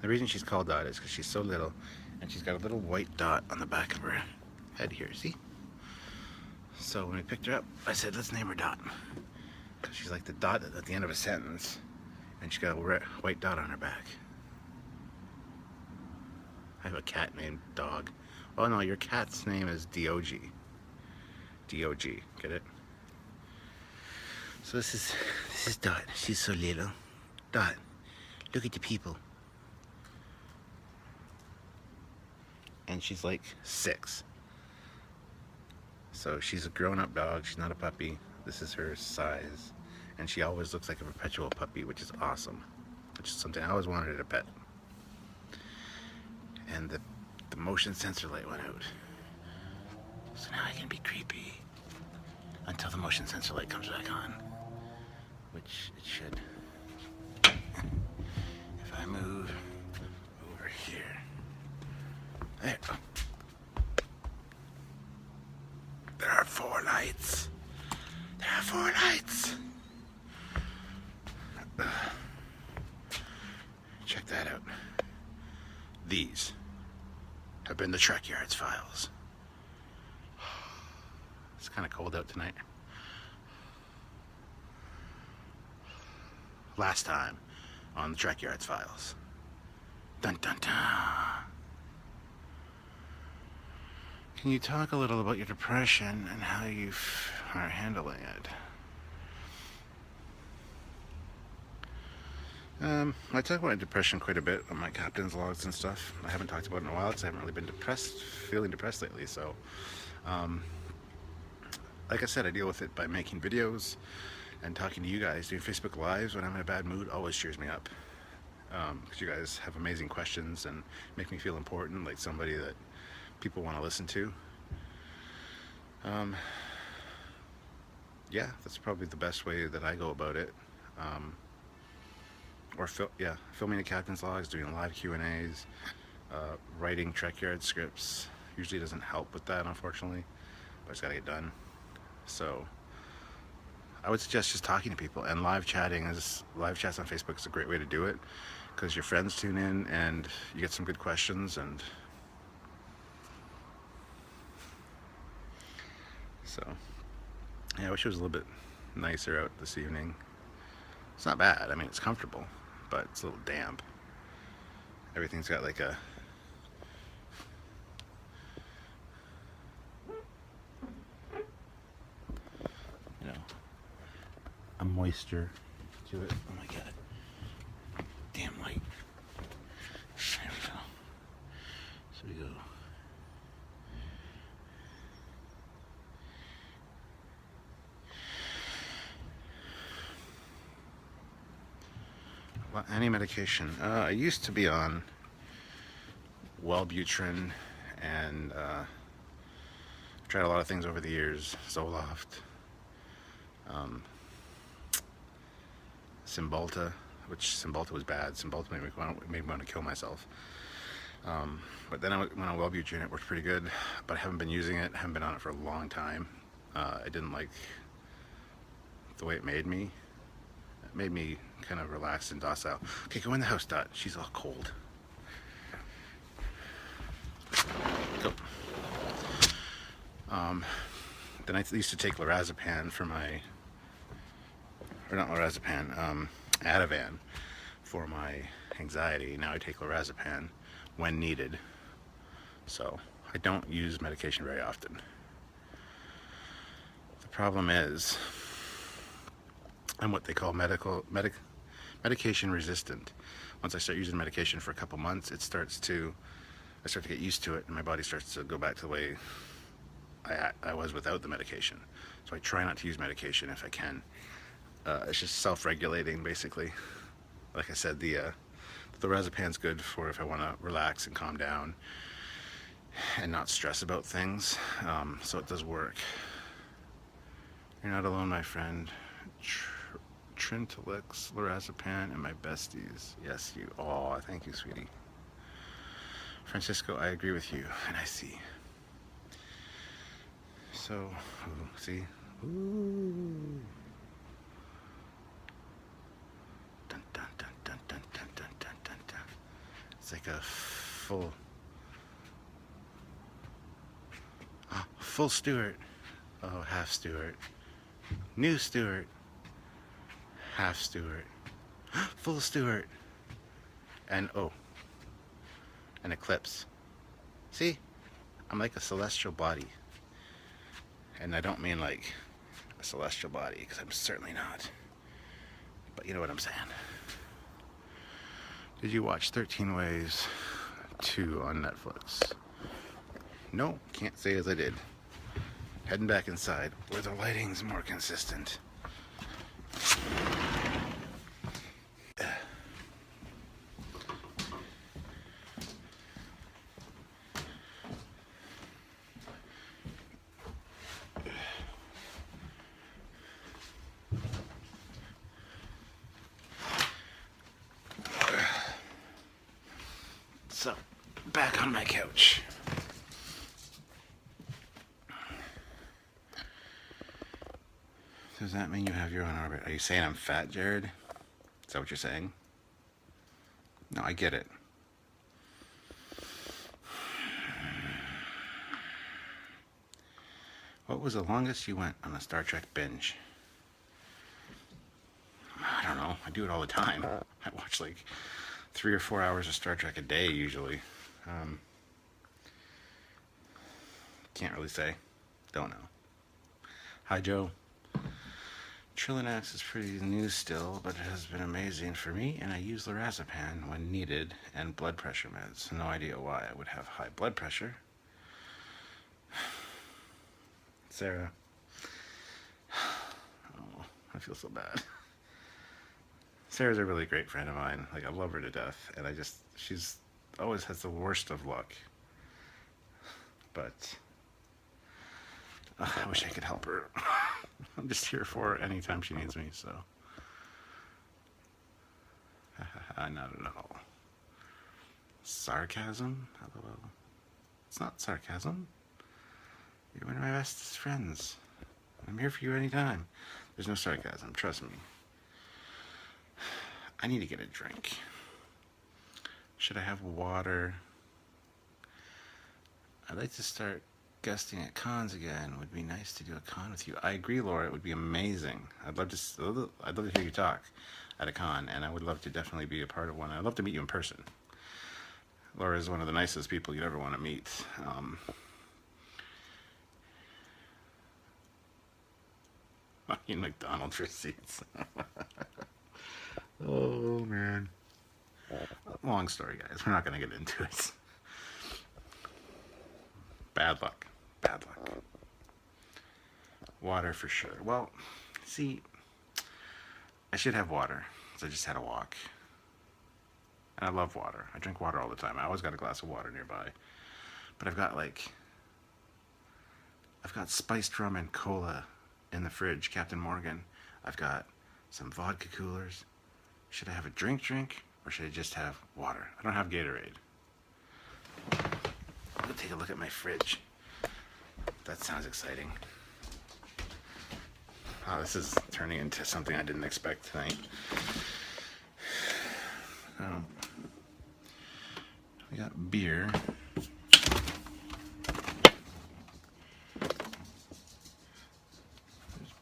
The reason she's called Dot is because she's so little, and she's got a little white dot on the back of her head here. See? So when we picked her up, I said, let's name her Dot. Because she's like the dot at the end of a sentence, and she's got a white dot on her back. I have a cat named Dog. Oh no, your cat's name is DOG. DOG, get it? So this is Dot. She's so little. Dot, look at the people. And she's like 6. So she's a grown-up dog. She's not a puppy. This is her size. And she always looks like a perpetual puppy, which is awesome. Which is something I always wanted in a pet. And the motion sensor light went out. So now I can be creepy until the motion sensor light comes back on, which it should. If I move over here. There. There are 4 lights. There are 4 lights. Check that out. These have been the Trekyards files. It's kind of cold out tonight. Last time on the Trekyards files. Dun dun dun. Can you talk a little about your depression and how you are handling it? I talk about depression quite a bit on my captain's logs and stuff. I haven't talked about it in a while because I haven't really been feeling depressed lately. So, like I said, I deal with it by making videos and talking to you guys. Doing Facebook Lives when I'm in a bad mood always cheers me up. Because you guys have amazing questions and make me feel important, like somebody that people want to listen to. Yeah, that's probably the best way that I go about it. Filming the captain's logs, doing live Q&As, writing Trekyard scripts. Usually doesn't help with that, unfortunately, but it's got to get done. So I would suggest just talking to people, and live chats on Facebook is a great way to do it, because your friends tune in and you get some good questions. And so, yeah, I wish it was a little bit nicer out this evening. It's not bad. I mean, it's comfortable, but it's a little damp. Everything's got like a moisture to it. Oh my god. Damn light. There we go. So we go. Well, any medication. I used to be on Wellbutrin, and I've tried a lot of things over the years. Zoloft. Cymbalta, which Cymbalta was bad. Cymbalta made me want to kill myself. But then I went on Wellbutrin. It worked pretty good, but I haven't been using it. I haven't been on it for a long time. I didn't like the way it made me. It made me kind of relaxed and docile. Okay, go in the house, Dot. She's all cold. Go. Then I used to take lorazepam for my, or not lorazepam, Ativan for my anxiety. Now I take lorazepam when needed. So I don't use medication very often. The problem is I'm what they call medication resistant. Once I start using medication for a couple months, I start to get used to it, and my body starts to go back to the way I was without the medication. So I try not to use medication if I can. It's just self-regulating, basically. Like I said, the lorazepam's good for if I want to relax and calm down and not stress about things. So it does work. You're not alone, my friend. Trintalix, lorazepam, and my besties. Yes, you. Oh, thank you, sweetie. Francisco, I agree with you, and I see. So, ooh, see? Ooh. Dun, dun, dun, dun, dun, dun, dun, dun, dun, dun. It's like a full Stewart. Oh, half Stewart. New Stewart. Half Stewart. Full Stewart. And oh, an eclipse. See? I'm like a celestial body. And I don't mean like a celestial body, because I'm certainly not. But you know what I'm saying. Did you watch 13 Ways 2 on Netflix? No, can't say as I did. Heading back inside where the lighting's more consistent. So, back on my couch. Does that mean you have your own orbit? Are you saying I'm fat, Jared? Is that what you're saying? No, I get it. What was the longest you went on a Star Trek binge? I don't know. I do it all the time. I watch like 3 or 4 hours of Star Trek a day usually. Can't really say. Don't know. Hi, Joe. Trilanax is pretty new still, but it has been amazing for me, and I use lorazepam when needed and blood pressure meds. No idea why I would have high blood pressure. Sarah. Oh, I feel so bad. Sarah's a really great friend of mine. Like, I love her to death, and she's always has the worst of luck. But I wish I could help her. I'm just here for her anytime she needs me, so. Not at all. Sarcasm? LOL. It's not sarcasm. You're one of my bestest friends. I'm here for you anytime. There's no sarcasm, trust me. I need to get a drink. Should I have water? I'd like to start guesting at cons again. It would be nice to do a con with you. I agree, Laura. It would be amazing. I'd love to hear you talk at a con, and I would love to definitely be a part of one. I'd love to meet you in person. Laura is one of the nicest people you'd ever want to meet. In McDonald's receipts. Oh, man. Long story, guys. We're not going to get into it. Bad luck. Bad luck. Water for sure. Well, see, I should have water. So I just had a walk. And I love water. I drink water all the time. I always got a glass of water nearby. But I've got spiced rum and cola in the fridge, Captain Morgan. I've got some vodka coolers. Should I have a drink, or should I just have water? I don't have Gatorade. I'm gonna take a look at my fridge. That sounds exciting. Oh, this is turning into something I didn't expect tonight. We got beer. There's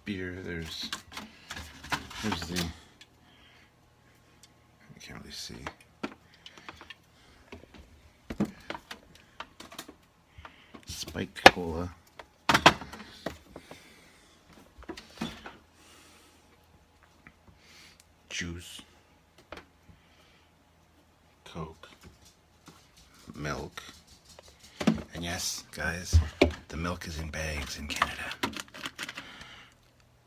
beer. There's the. I can't really see. Spiked cola. Juice. Coke. Milk. And yes, guys, the milk is in bags in Canada.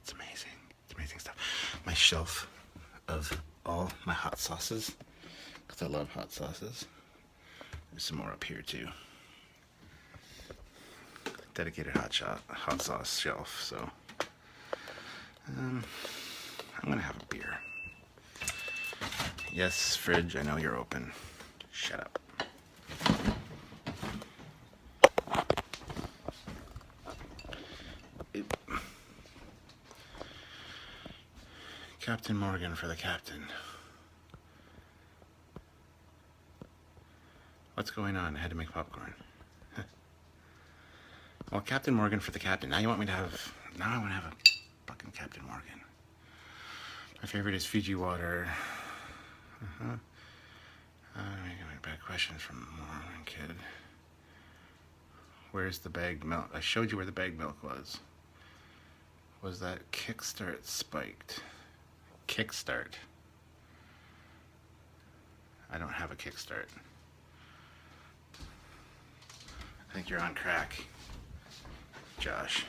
It's amazing. It's amazing stuff. My shelf of all my hot sauces, because I love hot sauces. There's some more up here too. Dedicated hot sauce shelf. So I'm gonna have a beer. Yes, fridge, I know you're open. Shut up. Captain Morgan for the captain. What's going on? I had to make popcorn. Well, Captain Morgan for the captain. Now I want to have a fucking Captain Morgan. My favorite is Fiji water. Bad questions from Mormon kid. Where's the bagged milk? I showed you where the bagged milk was. Was that Kickstart spiked? Kickstart. I don't have a Kickstart. I think you're on crack, Josh.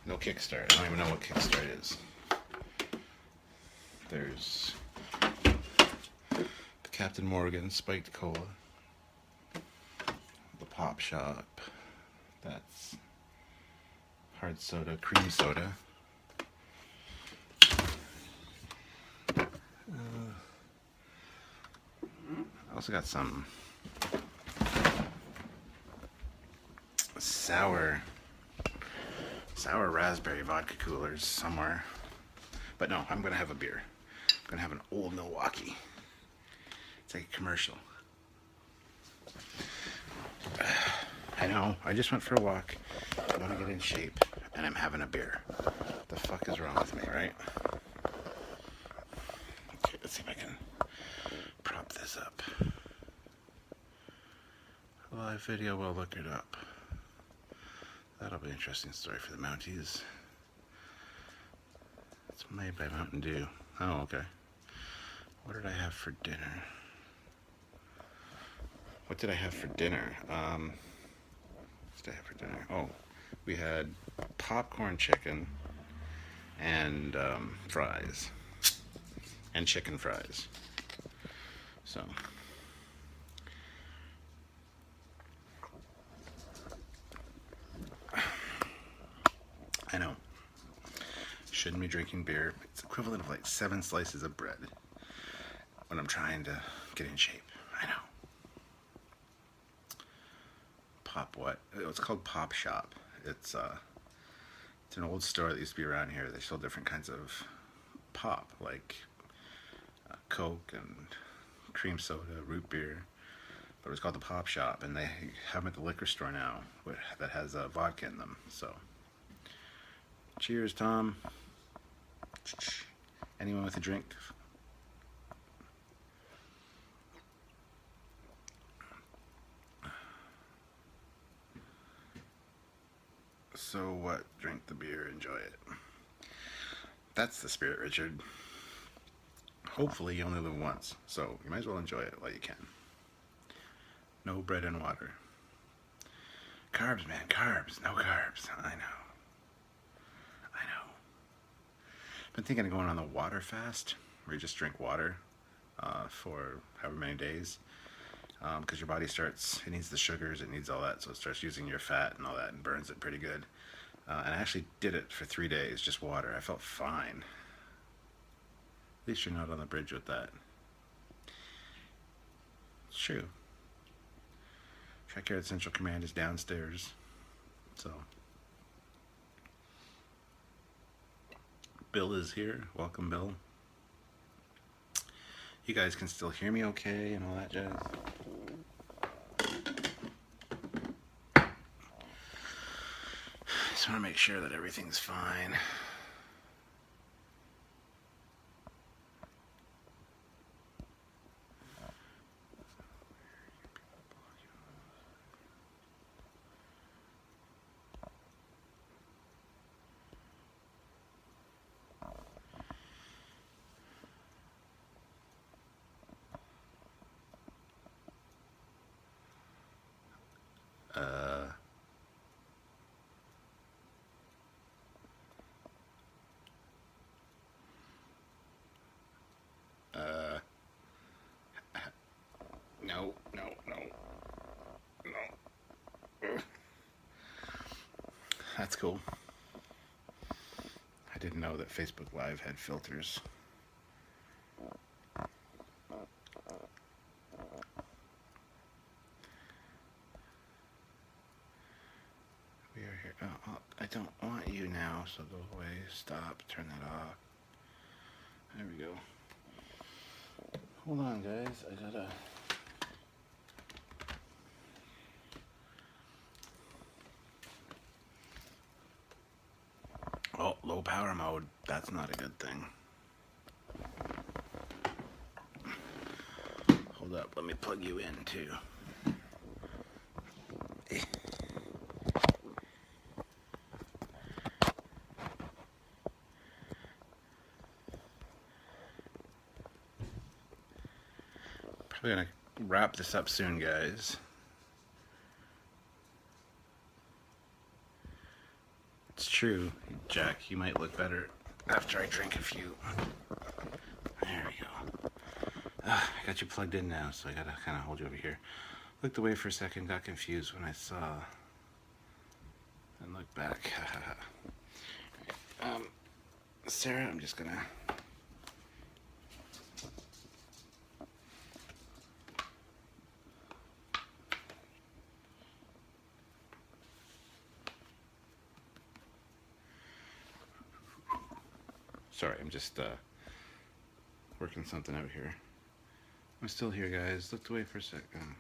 No Kickstart. I don't even know what Kickstart is. There's the Captain Morgan spiked cola. The Pop Shop. That's hard soda, cream soda. I also got some sour raspberry vodka coolers somewhere. But no, I'm gonna have a beer. I'm gonna have an Old Milwaukee. It's like a commercial. I know, I just went for a walk. I want to get in shape, and I'm having a beer. What the fuck is wrong with me, right? Okay, let's see if I can prop this up. Live video, we'll look it up. That'll be an interesting story for the Mounties. It's made by Mountain Dew. Oh, okay. What did I have for dinner? What did I have for dinner? What did I have for dinner? Oh, we had popcorn chicken and fries. And chicken fries. So. I know. Shouldn't be drinking beer. It's equivalent of like 7 slices of bread when I'm trying to get in shape. I know. Pop what? It's called Pop Shop. It's It's an old store that used to be around here. They sold different kinds of pop, like Coke and cream soda, root beer. But it was called the Pop Shop, and they have them at the liquor store now that has vodka in them. So, cheers, Tom. Anyone with a drink? So what? Drink the beer, enjoy it. That's the spirit, Richard. Hopefully you only live once, so you might as well enjoy it while you can. No bread and water. Carbs, man, carbs. No carbs. I know. Been thinking of going on the water fast, where you just drink water for however many days. Because your body it needs the sugars, it needs all that, so it starts using your fat and all that and burns it pretty good. And I actually did it for 3 days, just water. I felt fine. At least you're not on the bridge with that. It's true. Trekyards Central Command is downstairs, so. Bill is here. Welcome, Bill. You guys can still hear me okay and all that jazz. Just want to make sure that everything's fine. No. That's cool. I didn't know that Facebook Live had filters. We are here. Oh, I don't want you now, so go away. Stop. Turn that off. There we go. Hold on, guys. I gotta... Oh, low power mode. That's not a good thing. Hold up. Let me plug you in, too. Probably gonna wrap this up soon, guys. It's true, Jack, you might look better after I drink a few. There we go. I got you plugged in now, so I gotta kind of hold you over here. Looked away for a second, got confused when I saw, and looked back. Sarah, I'm just gonna... Sorry, I'm just working something out here. I'm still here, guys. Looked away for a second.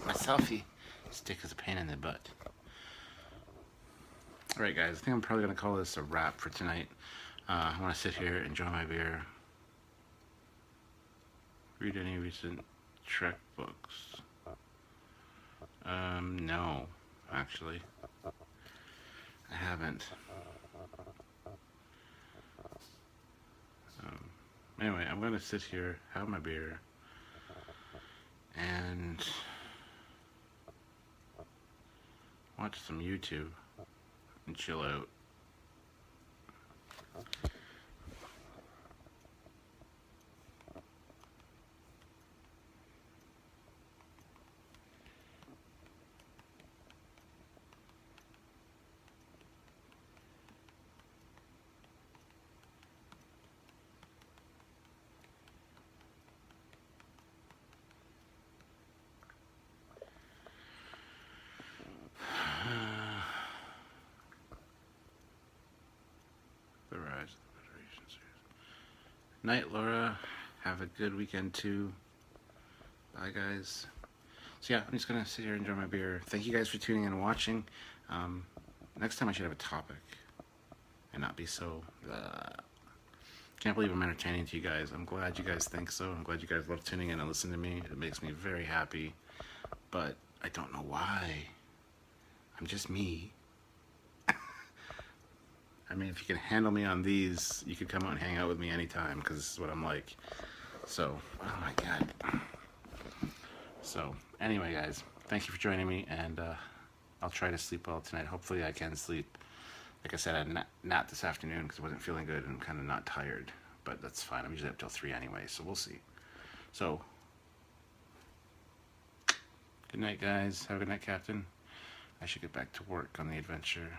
My selfie stick is a pain in the butt. Alright guys, I think I'm probably going to call this a wrap for tonight. I want to sit here, enjoy my beer, read any recent Trek books. No, actually. I haven't. Anyway, I'm going to sit here, have my beer, and watch some YouTube and chill out. Night, Laura. Have a good weekend too. Bye, guys. So yeah, I'm just gonna sit here and enjoy my beer. Thank you guys for tuning in and watching. Next time I should have a topic and not be so. Can't believe I'm entertaining to you guys. I'm glad you guys think so. I'm glad you guys love tuning in and listening to me. It makes me very happy. But I don't know why. I'm just me. I mean, if you can handle me on these, you could come out and hang out with me anytime, because this is what I'm like. So, oh my god. So, anyway, guys, thank you for joining me, and I'll try to sleep well tonight. Hopefully I can sleep. Like I said, I had a nap this afternoon because I wasn't feeling good and I'm kind of not tired. But that's fine. I'm usually up till 3 anyway, so we'll see. So, good night, guys. Have a good night, Captain. I should get back to work on the adventure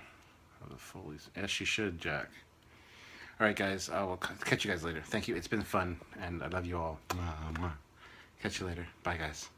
of the Foleys. Yes, you should, Jack. Alright, guys. I will catch you guys later. Thank you. It's been fun, and I love you all. Catch you later. Bye, guys.